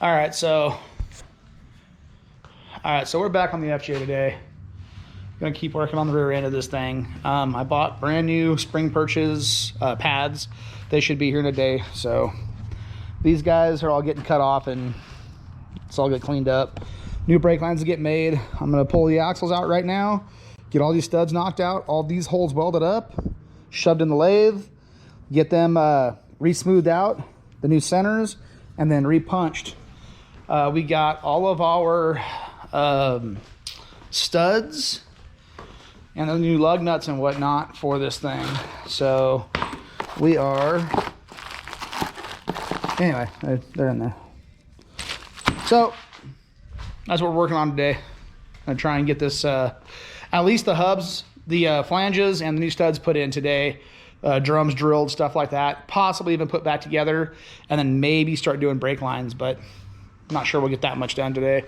All right, so we're back on the FJ today. Gonna keep working on the rear end of this thing. I bought brand new spring perches pads. They should be here in a day. So these guys are all getting cut off and it's all get cleaned up. New brake lines to get made. I'm gonna pull the axles out right now, get all these studs knocked out, all these holes welded up, shoved in the lathe, get them re-smoothed out, the new centers, and then re-punched. We got all of our studs and the new lug nuts and whatnot for this thing. So we are, anyway, they're in there. So that's what we're working on today. I'm gonna try and get this, at least the hubs, the flanges and the new studs put in today. Drums drilled, stuff like that. Possibly even put back together and then maybe start doing brake lines, but I'm not sure we'll get that much done today.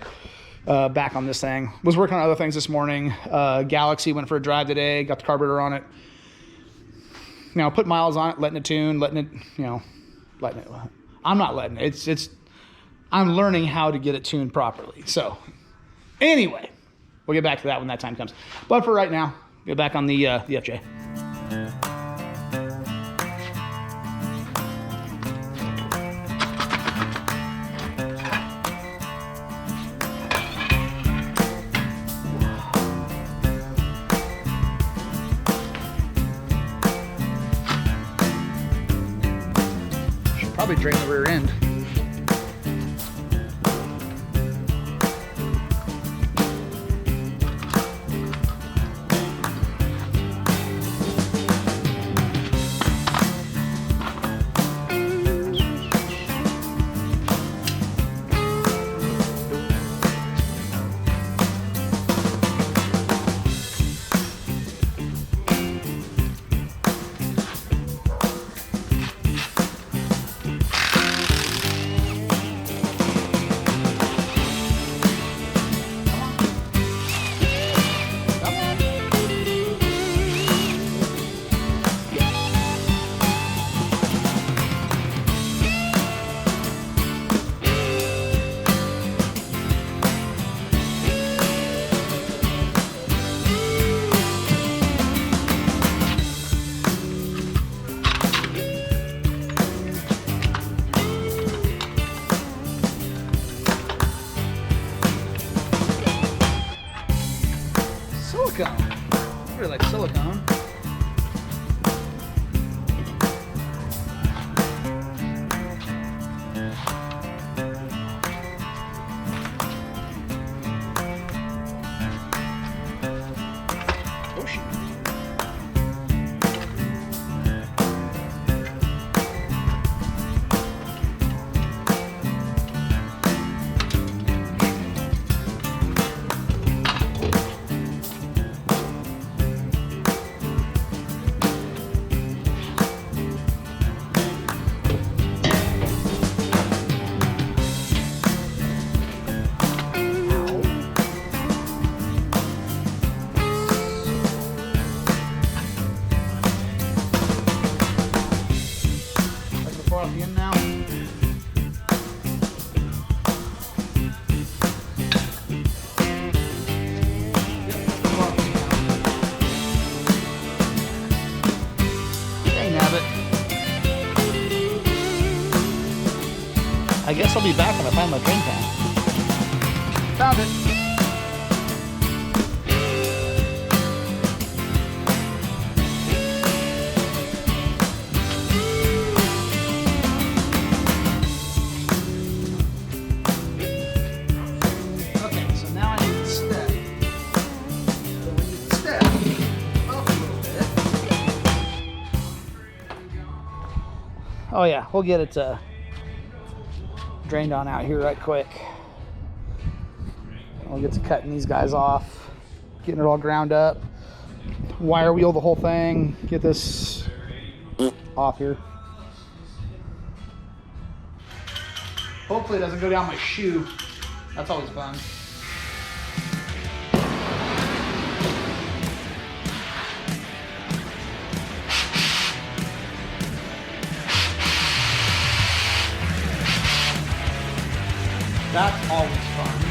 Back on this thing. Was working on other things this morning. Galaxy went for a drive today, got the carburetor on it. You know, put miles on it, letting it tune, letting it, you know, letting it. I'm not letting it. I'm learning how to get it tuned properly. So anyway, we'll get back to that when that time comes. But for right now, get back on the FJ. Probably drain the rear end. Silicone. I really like silicone. Oh shoot. Off the end now. Dang nabbit. I guess I'll be back when I find my drain pan. Found it. Oh yeah, we'll get it drained on out here right quick. We'll get to cutting these guys off, getting it all ground up, wire wheel the whole thing, get this off here. Hopefully it doesn't go down my shoe. That's always fun. That's always fun.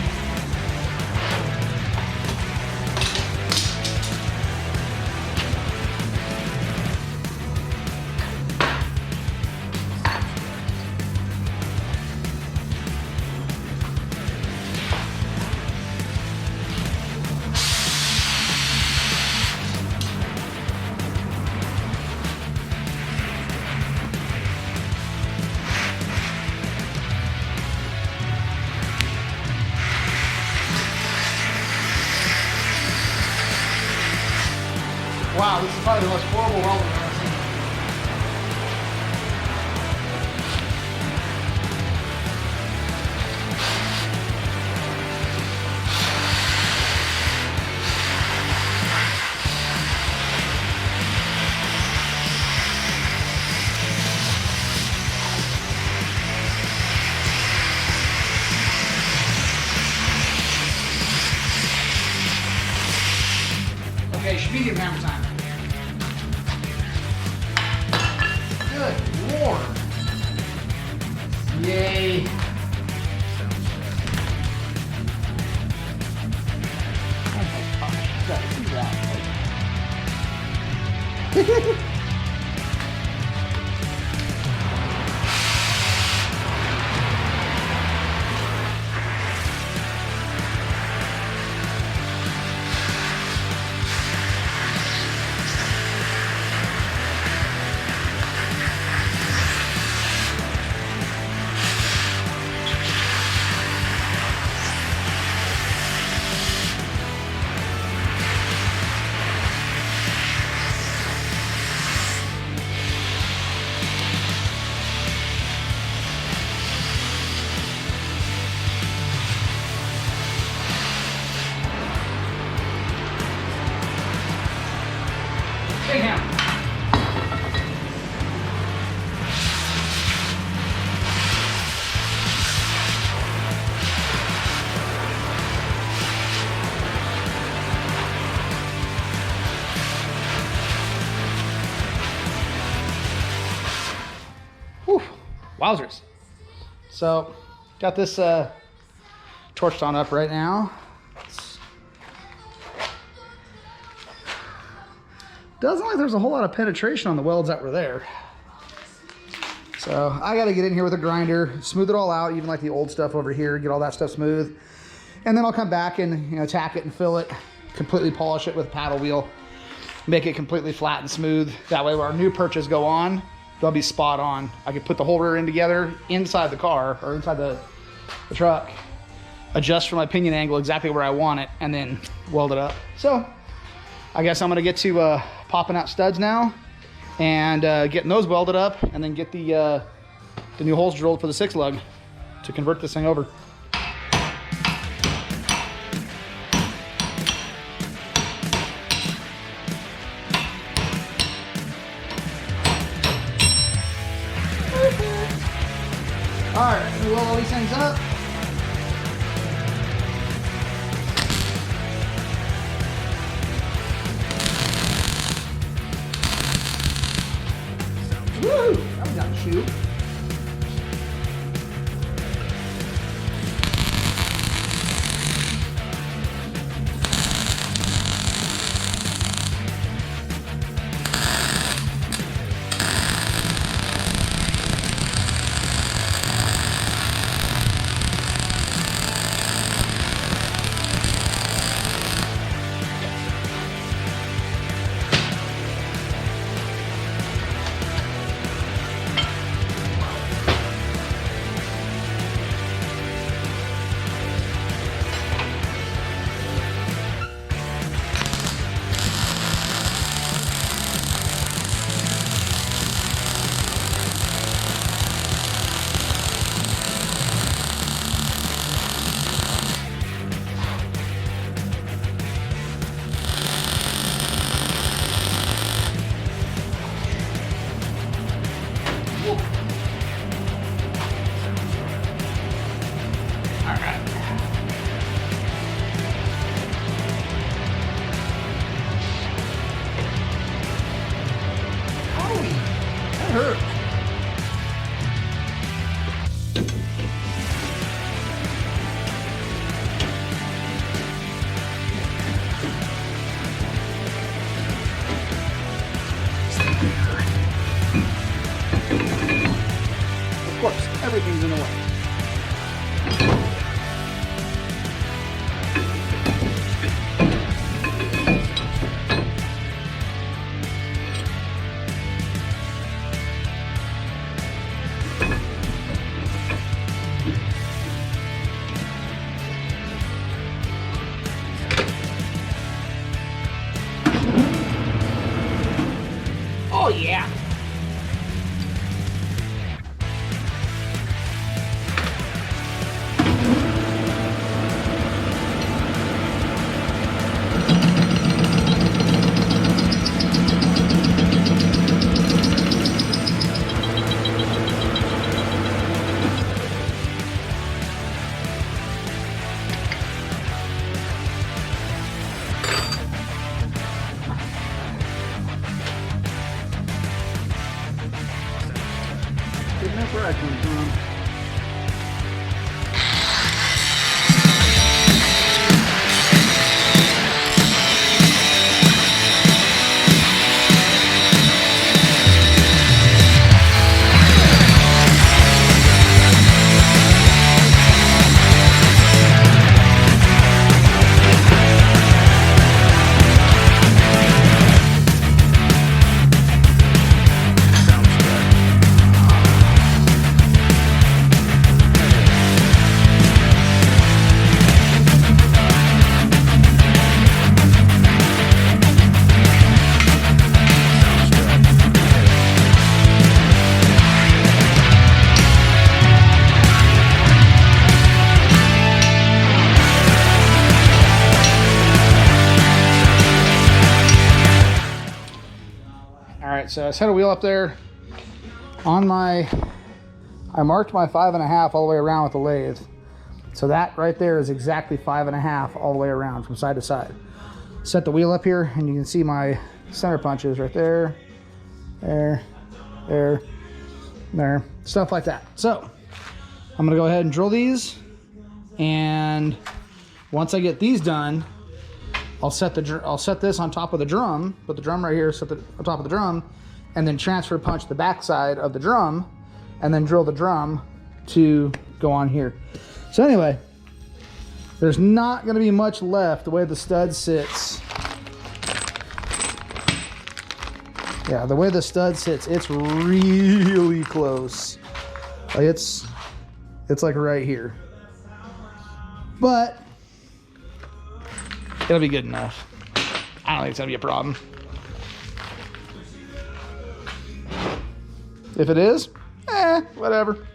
Wow, this is probably the most horrible welding I've ever seen. Okay, should medium hammer time. Good Lord. Yay. Oh my gosh, you gotta see that. Big hammer. Whew, wowzers. So, got this torched on up right now. Doesn't look like there's a whole lot of penetration on the welds that were there. So I got to get in here with a grinder, smooth it all out, even like the old stuff over here, get all that stuff smooth. And then I'll come back and tack it and fill it, completely polish it with a paddle wheel, make it completely flat and smooth. That way when our new perches go on, they'll be spot on. I can put the whole rear end together inside the car or inside the truck, adjust for my pinion angle exactly where I want it, and then weld it up. So I guess I'm gonna get to popping out studs now and getting those welded up, and then get the new holes drilled for the 6 lug to convert this thing over. All right, let me weld all these things up. Woo! That was down the chute. everything's in the way. Oh yeah. Good enough where I come from. So I set a wheel up there on my, I marked my 5.5 all the way around with the lathe. So that right there is exactly 5.5 all the way around from side to side. Set the wheel up here and you can see my center punches right there, there, there, there, stuff like that. So I'm gonna go ahead and drill these, and once I get these done, I'll set this on top of the drum, put the drum right here, set it on top of the drum, and then transfer punch the backside of the drum, and then drill the drum to go on here. So anyway, there's not gonna be much left the way the stud sits. Yeah, the way the stud sits, it's really close. Like it's like right here. But it'll be good enough. I don't think it's gonna be a problem. If it is, whatever.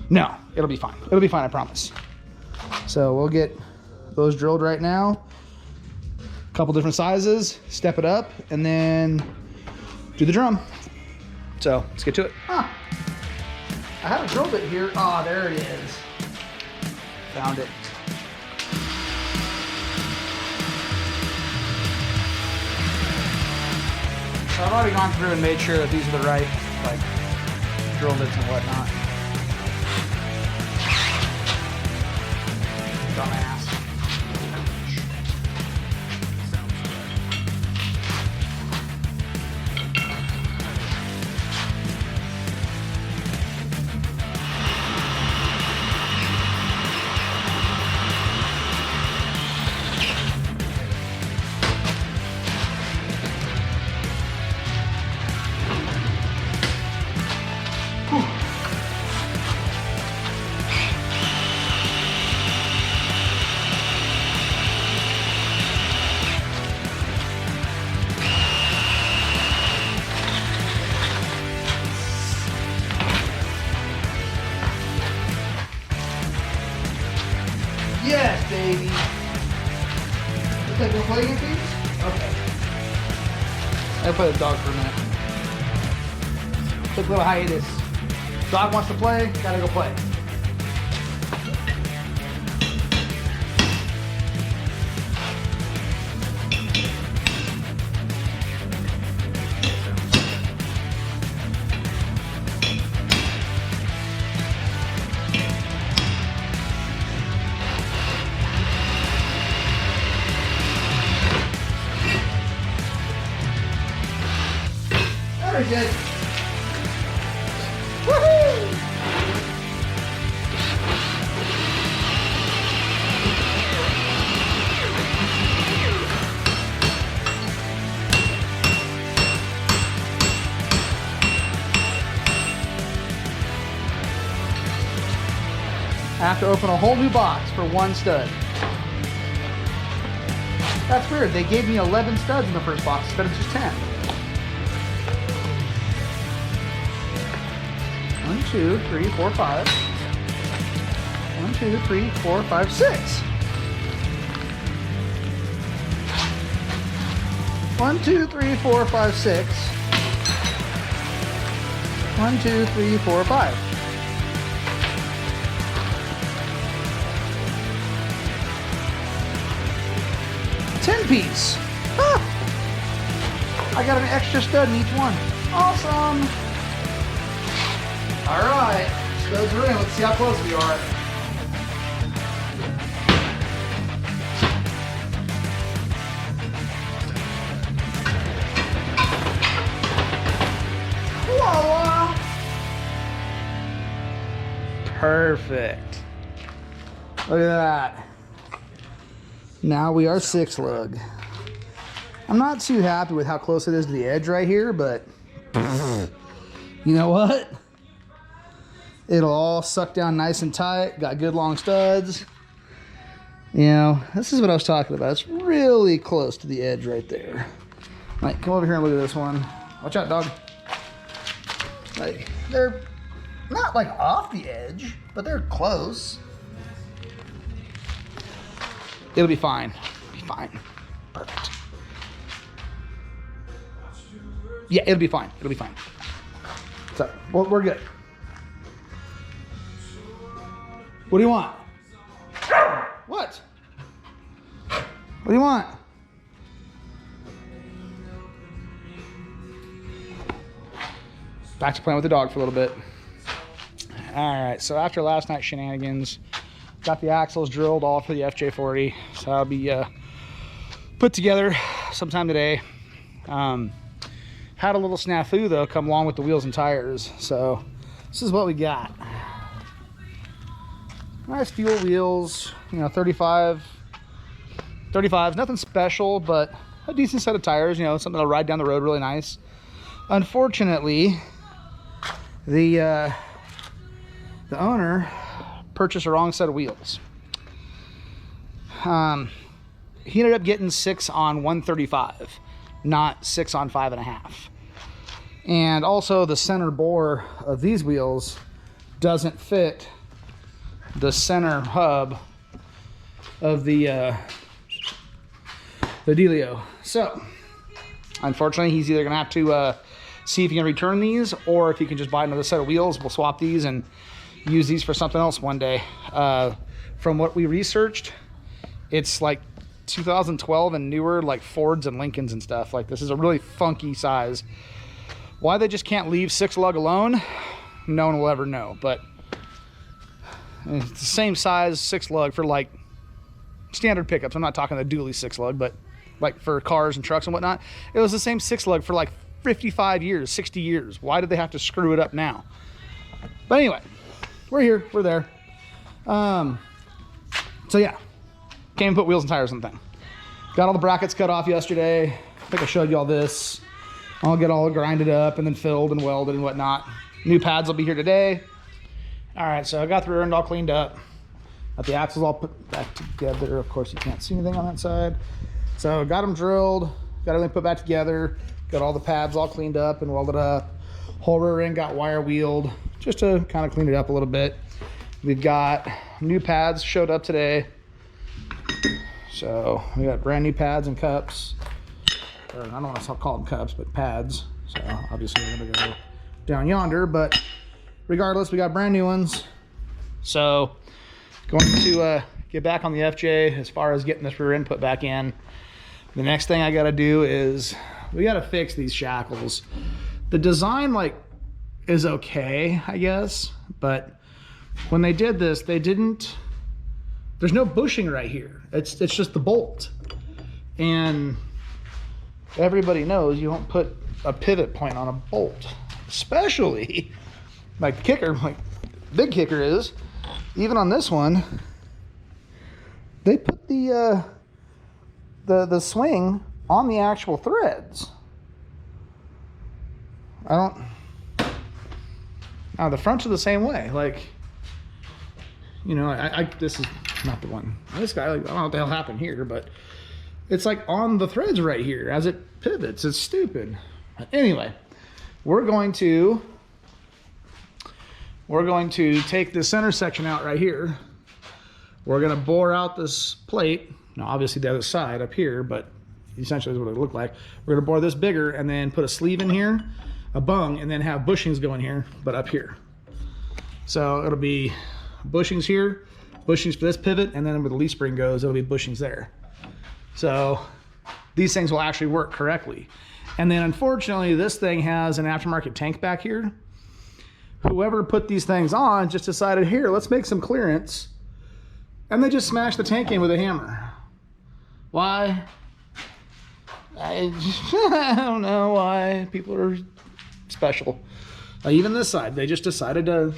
No, it'll be fine. It'll be fine, I promise. So we'll get those drilled right now. A couple different sizes, step it up, and then do the drum. So let's get to it. I have a drill bit here. Oh, there it is. Found it. So I've already gone through and made sure that these are the right, like, drill bits and whatnot. Dumbass. Yes, baby. Is that gonna play against these? Okay. I play the dog for a minute. Took a little hiatus. Dog wants to play, gotta go play. Very good. Woohoo! I have to open a whole new box for one stud. That's weird. They gave me 11 studs in the first box instead of just 10. 1, 2, 3, 4, 5. 1, 2, 3, 4, 5, 6. 1, 2, 3, 4, 5, 6. 1, 2, 3, 4, 5. 10-piece. Ah! I got an extra stud in each one. Awesome. All right, studs are in. Let's see how close we are. Voila! Perfect. Look at that. Now we are 6 lug. I'm not too happy with how close it is to the edge right here, but you know what? It'll all suck down nice and tight. Got good long studs. You know, this is what I was talking about. It's really close to the edge right there. Like, come over here and look at this one. Watch out, dog. Like, they're not like off the edge, but they're close. It'll be fine. It'll be fine. Perfect. Yeah, it'll be fine. It'll be fine. So, well, we're good. What do you want? What? What do you want? Back to playing with the dog for a little bit. All right, so after last night's shenanigans, got the axles drilled all for the FJ40. So I'll be put together sometime today. Had a little snafu though come along with the wheels and tires. So this is what we got. Nice fuel wheels, you know, 35s, nothing special, but a decent set of tires, you know, something that'll ride down the road really nice. Unfortunately, the owner purchased the wrong set of wheels. He ended up getting 6 on 135, not 6 on 5.5. And also the center bore of these wheels doesn't fit the center hub of the dealio. So unfortunately, he's either gonna have to see if he can return these, or if he can just buy another set of wheels. We'll swap these and use these for something else one day. From what we researched, it's like 2012 and newer, like Fords and Lincolns and stuff. Like, this is a really funky size. Why they just can't leave 6 lug alone, no one will ever know. But it's the same size 6 lug for like standard pickups. I'm not talking the dually 6 lug, but like for cars and trucks and whatnot. It was the same 6 lug for like 55 years, 60 years. Why did they have to screw it up now? But anyway, we're here, we're there. So yeah, came and put wheels and tires on the thing. Got all the brackets cut off yesterday. I think I showed you all this. I'll get all grinded up and then filled and welded and whatnot. New pads will be here today. All right, so I got the rear end all cleaned up. Got the axles all put back together. Of course, you can't see anything on that side. So got them drilled, got everything put back together. Got all the pads all cleaned up and welded up. Whole rear end got wire wheeled just to kind of clean it up a little bit. We've got new pads showed up today. So we got brand new pads and cups. Or I don't want to call them cups, but pads. So obviously we're gonna go down yonder, but regardless, we got brand new ones. So going to get back on the FJ as far as getting this rear end put back in. The next thing I gotta do is we gotta fix these shackles. The design like is okay, I guess, but when they did this, they didn't, there's no bushing right here. It's just the bolt. And everybody knows you don't put a pivot point on a bolt, especially like kicker, like big kicker is, even on this one, they put the swing on the actual threads. Now the fronts are the same way. Like, You know, this is not the one. This guy, like, I don't know what the hell happened here, but it's like on the threads right here as it pivots. It's stupid. Anyway, we're going to take the center section out right here. We're going to bore out this plate. Now, obviously the other side up here, but essentially is what it looked like. We're going to bore this bigger and then put a sleeve in here, a bung, and then have bushings going here, but up here. So it'll be bushings here, bushings for this pivot, and then where the leaf spring goes, it'll be bushings there. So these things will actually work correctly. And then unfortunately, this thing has an aftermarket tank back here. Whoever put these things on just decided, here, let's make some clearance. And they just smashed the tank in with a hammer. Why? I don't know why. People are special. Even this side, they just decided to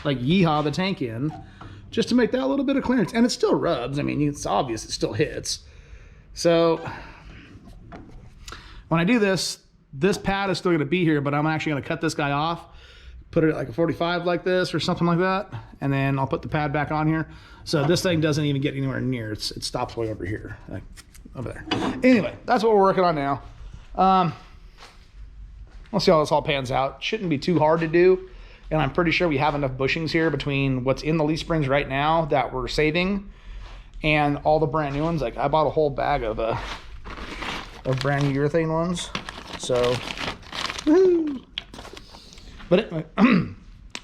like yeehaw the tank in just to make that little bit of clearance. And it still rubs. I mean, it's obvious it still hits. So when I do this, this pad is still going to be here, but I'm actually going to cut this guy off, put it at like a 45 like this or something like that, and then I'll put the pad back on here. So this thing doesn't even get anywhere near. It stops way over here, like over there. Anyway, that's what we're working on now. We'll see how this all pans out. Shouldn't be too hard to do, and I'm pretty sure we have enough bushings here between what's in the leaf springs right now that we're saving and all the brand new ones. Like I bought a whole bag of brand new urethane ones. So, woo. But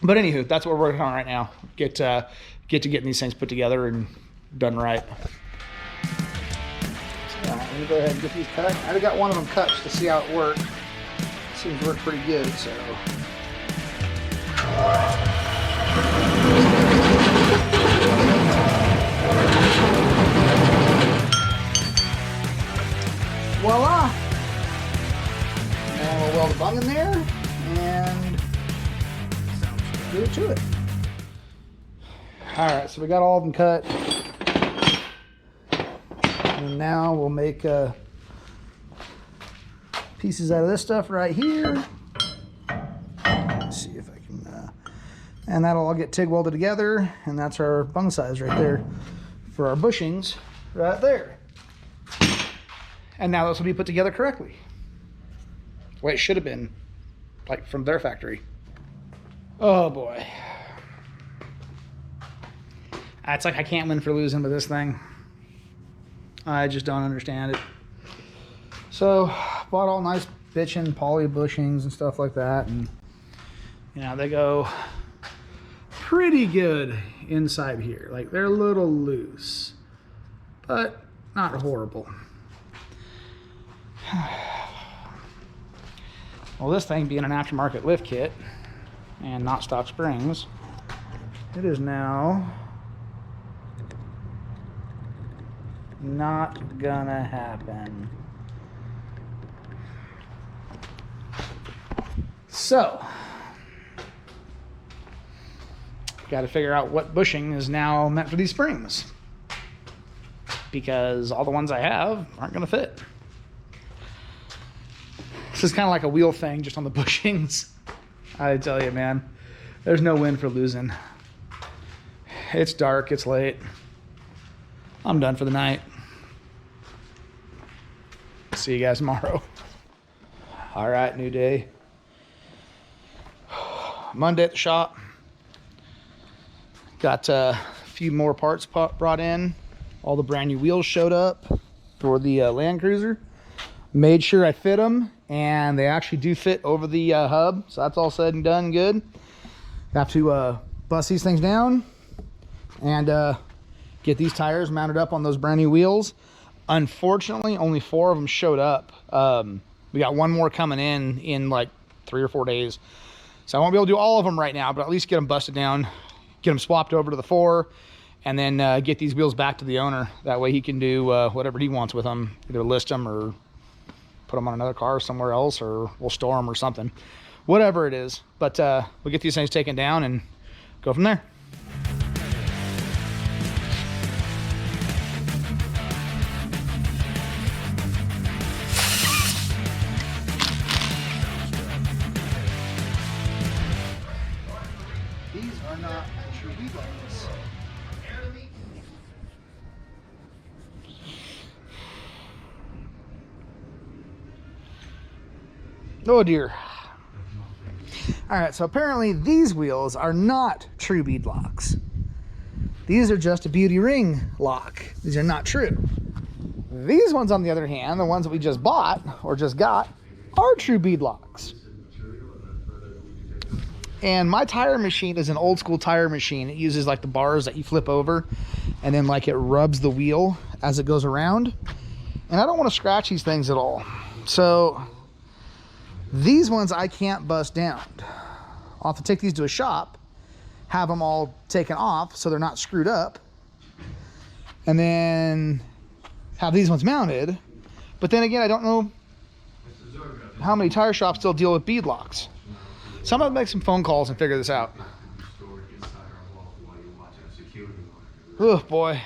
anywho, that's what we're working on right now. Get to getting these things put together and done right. So, let me go ahead and get these cut. I already got one of them cut just to see how it worked. Seems to work pretty good, so. Voila! And we'll weld the bung in there and do it to it. All right, so we got all of them cut. And now we'll make pieces out of this stuff right here. Let's see if I can, and that'll all get TIG welded together, and that's our bung size right there for our bushings right there. And now this will be put together correctly. The way it should have been, like from their factory. Oh boy. It's like I can't win for losing with this thing. I just don't understand it. So, bought all nice bitchin' poly bushings and stuff like that, and you know, they go pretty good inside here. Like they're a little loose, but not horrible. Well, this thing being an aftermarket lift kit and not stock springs, it is now not gonna happen. So, got to figure out what bushing is now meant for these springs, because all the ones I have aren't gonna fit. This is kind of like a wheel thing, just on the bushings. I tell you, man, there's no win for losing. It's dark, it's late. I'm done for the night. See you guys tomorrow. All right, new day. Monday at the shop. Got a few more parts brought in. All the brand new wheels showed up for the Land Cruiser. Made sure I fit them, and they actually do fit over the hub. So that's all said and done good. Have to bust these things down and get these tires mounted up on those brand new wheels. Unfortunately, only 4 of them showed up. We got one more coming in like 3 or 4 days. So I won't be able to do all of them right now, but at least get them busted down, get them swapped over to the 4, and then get these wheels back to the owner. That way he can do whatever he wants with them, either list them or put them on another car somewhere else, or we'll store them or something, whatever it is. But we'll get these things taken down and go from there. These are not true bead like this. Oh dear. All right, so apparently these wheels are not true bead locks. These are just a beauty ring lock. These are not true. These ones, on the other hand, the ones that we just bought or just got, are true bead locks. And my tire machine is an old school tire machine. It uses like the bars that you flip over and then like it rubs the wheel as it goes around. And I don't want to scratch these things at all. So these ones I can't bust down. I'll have to take these to a shop, have them all taken off so they're not screwed up, and then have these ones mounted. But then again, I don't know how many tire shops still deal with bead locks. So I'm gonna make some phone calls and figure this out. Oh boy.